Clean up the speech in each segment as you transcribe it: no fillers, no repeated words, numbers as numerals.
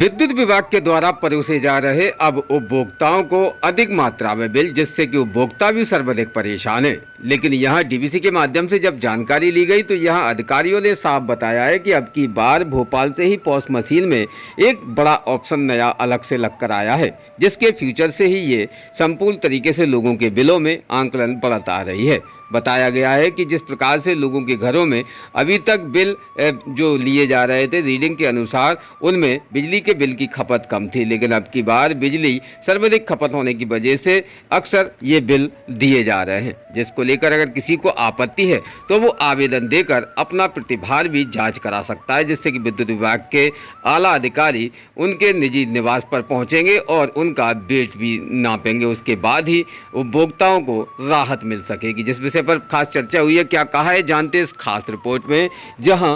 विद्युत विभाग के द्वारा परोसे जा रहे अब उपभोक्ताओं को अधिक मात्रा में बिल, जिससे कि उपभोक्ता भी सर्वाधिक परेशान है। लेकिन यहां डीवीसी के माध्यम से जब जानकारी ली गई तो यहां अधिकारियों ने साफ बताया है कि अब की बार भोपाल से ही पॉस मशीन में एक बड़ा ऑप्शन नया अलग से लग कर आया है, जिसके फ्यूचर से ही ये संपूर्ण तरीके से लोगों के बिलों में आंकलन बढ़त आ रही है। बताया गया है कि जिस प्रकार से लोगों के घरों में अभी तक बिल जो लिए जा रहे थे रीडिंग के अनुसार, उनमें बिजली के बिल की खपत कम थी, लेकिन अब की बार बिजली सर्वाधिक खपत होने की वजह से अक्सर ये बिल दिए जा रहे हैं, जिसको लेकर अगर किसी को आपत्ति है तो वो आवेदन देकर अपना प्रतिभार भी जांच करा सकता है, जिससे कि विद्युत विभाग के आला अधिकारी उनके निजी निवास पर पहुंचेंगे और उनका वेट भी नापेंगे। उसके बाद ही उपभोक्ताओं को राहत मिल सकेगी। जिस विषय पर खास चर्चा हुई है, क्या कहा है जानते हैं इस खास रिपोर्ट में, जहां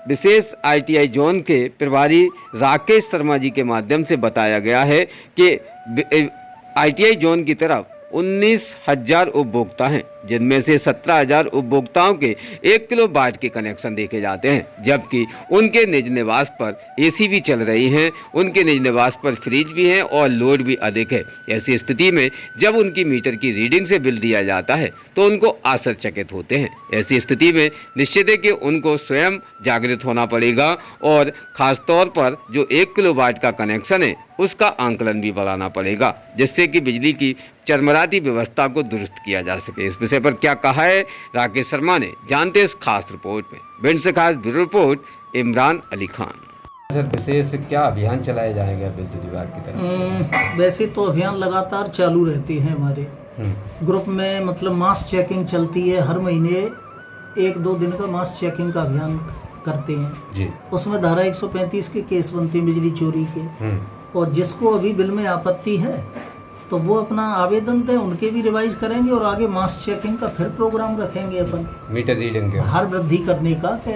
विशेष आईटीआई जोन के प्रभारी राकेश शर्मा जी के माध्यम से बताया गया है कि आईटीआई जोन की तरफ 19,000 उपभोक्ता हैं, जिनमें से 17,000 उपभोक्ताओं के 1 किलोवाट के कनेक्शन देखे जाते हैं, जबकि उनके निज निवास पर एसी भी चल रही हैं, उनके निज निवास पर फ्रिज भी हैं और लोड भी अधिक है। ऐसी स्थिति में जब उनकी मीटर की रीडिंग से बिल दिया जाता है तो उनको आश्चर्यचकित होते हैं। ऐसी स्थिति में निश्चित है कि उनको स्वयं जागृत होना पड़ेगा और ख़ास तौर पर जो 1 किलोवाट का कनेक्शन है उसका आंकलन भी बढ़ाना पड़ेगा, जिससे कि बिजली की चरमराती व्यवस्था को दुरुस्त किया जा सके। इस विषय पर क्या कहा है राकेश शर्मा ने, जानते इस खास रिपोर्ट में। भिंड से खास bureau report Imran Ali Khan. Sir, विशेष क्या अभियान चलाए जाएंगे विद्युत विभाग की तरफ? वैसे तो अभियान लगातार चालू रहते हैं हमारे ग्रुप में, मतलब मास चेकिंग चलती है। हर महीने 1-2 दिन का मास चेकिंग का अभियान करते हैं जी। उसमें धारा 135 के केस बनते हैं बिजली चोरी के, और जिसको अभी बिल में आपत्ति है तो वो अपना आवेदन दें, उनके भी रिवाइज करेंगे और आगे मास चेकिंग का फिर प्रोग्राम रखेंगे अपन मीटर रीडिंग के हर वृद्धि करने का, कि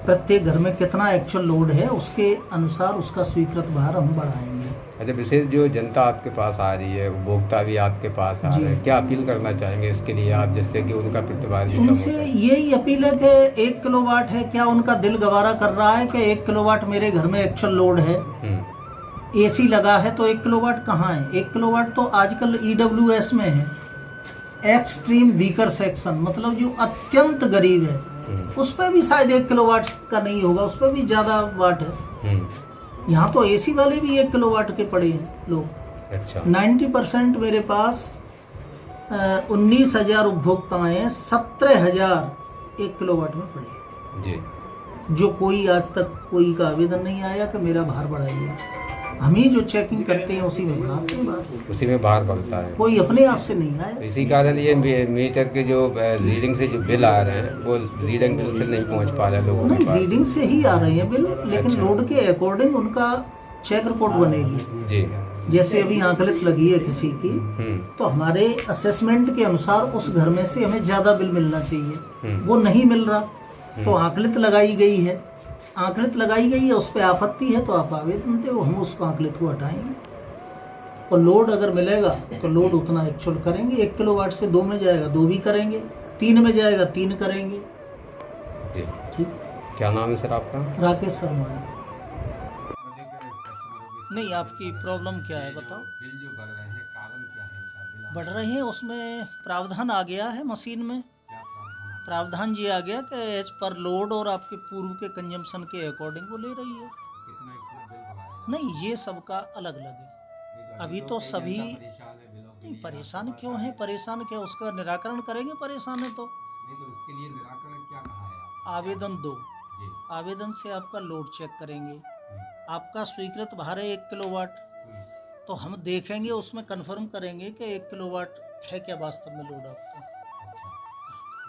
प्रत्येक घर में कितना एक्चुअल लोड है उसके अनुसार उसका स्वीकृत भार हम बढ़ाएंगे। अच्छा, विशेष जो जनता आपके पास आ रही है, उपभोक्ता भी आपके पास आ रहे हैं, क्या अपील करना चाहेंगे इसके लिए आप, जिससे कि उनका प्रतिभार भी कम हो जाए? यही अपील है कि 1 किलोवाट है, क्या उनका दिल गवारा कर रहा है कि 1 किलोवाट मेरे घर में एक्चुअल लोड है, एसी लगा है तो 1 किलोवाट कहाँ है? 1 किलोवाट तो आजकल EWS में है, एक्सट्रीम वीकर सेक्शन, मतलब जो अत्यंत गरीब है उस पर भी शायद 1 किलोवाट का नहीं होगा, उस पर भी ज़्यादा वाट है। यहाँ तो एसी वाले भी 1 किलोवाट के पड़े हैं लोग। अच्छा। 90% मेरे पास 19,000 उपभोक्ता हैं, 17,000 1 किलोवाट में पड़े जी। जो कोई आज तक कोई का आवेदन नहीं आया कि मेरा भार बढ़ाइए। हम ही जो चेकिंग करते हैं उसी में बढ़ाते हैं, उसी में भार बढ़ता है, कोई अपने आप से नहीं आया। इसी कारण ये मीटर के जो रीडिंग से जो बिल आ रहे हैं वो रीडिंग बिल से नहीं पहुंच पा रहे हैं लोगों के पास। रीडिंग से ही आ रहे हैं बिल, लेकिन अच्छा। लोड के अकॉर्डिंग उनका चेक रिपोर्ट बनेगी जी। जैसे अभी आंकलित लगी है किसी की, तो हमारे असेसमेंट के अनुसार उस घर में से हमें ज्यादा बिल मिलना चाहिए, वो नहीं मिल रहा तो आंकलित लगाई गई है, उस पर आपत्ति है तो आप आवेदन दे, हम उसको आंकलित को हटाएंगे और लोड अगर मिलेगा तो लोड उतना एक्चुअल करेंगे। 1 किलोवाट से 2 में जाएगा 2 भी करेंगे, 3 में जाएगा 3 करेंगे जी। ठीक। क्या नाम है सर आपका? राकेश शर्मा। नहीं, आपकी प्रॉब्लम क्या है बताओ? बिल जो बढ़ रहे हैं, कारण क्या है? बढ़ रहे हैं उसमें प्रावधान आ गया है मशीन में, प्रावधान ये आ गया कि एज पर लोड और आपके पूर्व के कंजम्पशन के अकॉर्डिंग वो ले रही है। नहीं, ये सबका अलग अलग है। अभी तो सभी नहीं परेशान क्यों है, परेशान क्या, उसका निराकरण करेंगे। परेशान है तो उसके लिए निराकरण क्या कहा है? आवेदन दो, आवेदन से आपका लोड चेक करेंगे, आपका स्वीकृत भार है 1 किलोवाट, तो हम देखेंगे उसमें कंफर्म करेंगे कि 1 किलोवाट है क्या वास्तव में लोड आपका।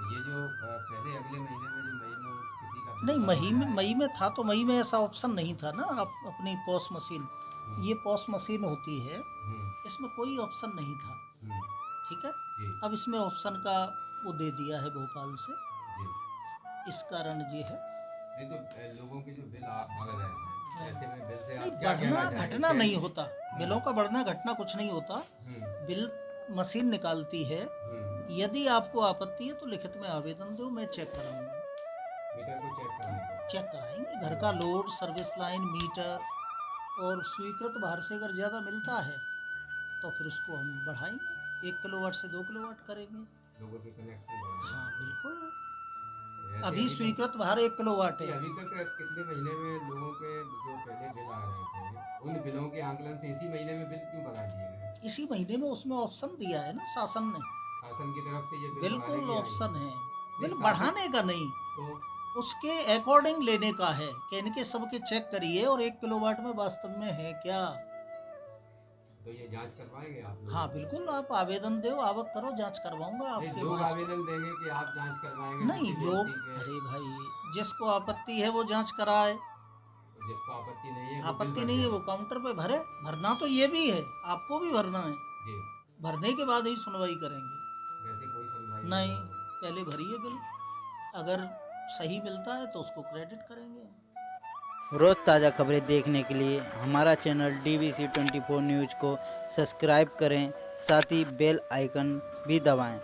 ये जो पहले अगले महीने में जो मई में किसी का नहीं, मई में था तो मई में ऐसा ऑप्शन नहीं था ना। आप अपनी पॉस मशीन, ये पॉस मशीन होती है, इसमें कोई ऑप्शन नहीं था, ठीक है। अब इसमें ऑप्शन का वो दे दिया है भोपाल से, इस कारण ये है। नहीं तो लोगों के जो बिल बढ़ रहे हैं, ऐसे में बिल से नहीं बढ़ना घटना नहीं होता, बिलों का बढ़ना घटना कुछ नहीं होता, बिल मशीन निकालती है। यदि आपको आपत्ति है तो लिखित में आवेदन दो, मैं चेक कराऊंगा। मीटर को चेक कराएंगे, घर का लोड, सर्विस लाइन, मीटर और स्वीकृत भार से अगर ज़्यादा मिलता है तो फिर उसको हम बढ़ाएंगे, 1 किलोवाट से 2 किलोवाट करेंगे। लोगों के कनेक्शन बढ़ाएंगे। हाँ बिल्कुल, ऐसे अभी स्वीकृत भार 1 किलोवाट है। अभी तक कितने महीने में लोगों के जो पहले बिल आ रहे थे उन बिलों के आंकलन से इसी महीने में बिल क्यों बढ़ा दिए गए? इसी महीने में उसमें ऑप्शन दिया है ना शासन ने, शासन की तरफ से ये बिल बिल्कुल बढ़ाने की ऑप्शन है, बिल शासन- बढ़ाने का नहीं, तो उसके अकॉर्डिंग लेने का है कि इनके सबके चेक करिए और 1 किलोवाट में वास्तव में है क्या। तो ये जांच करवाएंगे आप लोग? हाँ बिल्कुल, आप आवेदन दो, आवक करो, जांच करवाऊंगा नहीं, आपके लोग पास। आवेदन देंगे कि आप जांच करवाएंगे? नहीं किसी लोग, व्यक्ति के- अरे भाई जिसको आपत्ति है वो जांच कराए, जिसको आपत्ति नहीं है वो बिल आपत्ति भर नहीं है जाए। वो काउंटर पे भरे। भरना तो ये भी है, आपको भी भरना है, जी, भरने के बाद ही सुनवाई करेंगे। वैसे कोई सुनवाई नहीं, होगी। पहले भरिए बिल, अगर सही मिलता है तो उसको क्रेडिट करेंगे। रोज़ ताज़ा खबरें देखने के लिए हमारा चैनल DBC 24 न्यूज़ को सब्सक्राइब करें, साथ ही बेल आइकन भी दबाएं।